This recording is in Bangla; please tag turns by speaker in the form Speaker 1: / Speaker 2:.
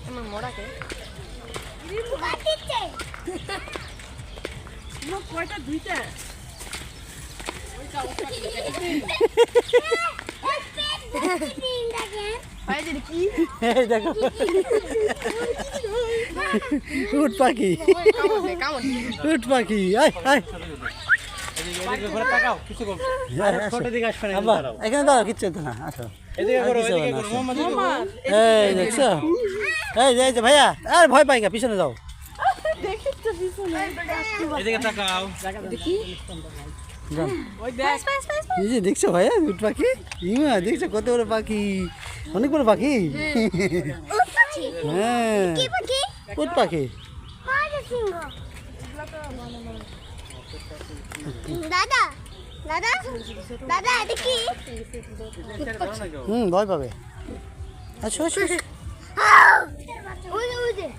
Speaker 1: আমার মরাকে কয়টা দুইটা
Speaker 2: দেখো উট পাখি উট পাখি এখানে দাও কিচ্ছু হতো না আসো এই দেখছো এই যে ভাইয়া আর ভয় পাই গা পিছনে যাও এই যে দেখছো ভাইয়া উট পাখি ইমা দেখছো কত বড় পাখি অনেক বড় পাখি হ্যাঁ উট পাখি
Speaker 3: দাদা দাদা দাদা এটা কি
Speaker 2: ভয় পাবে আচ্ছা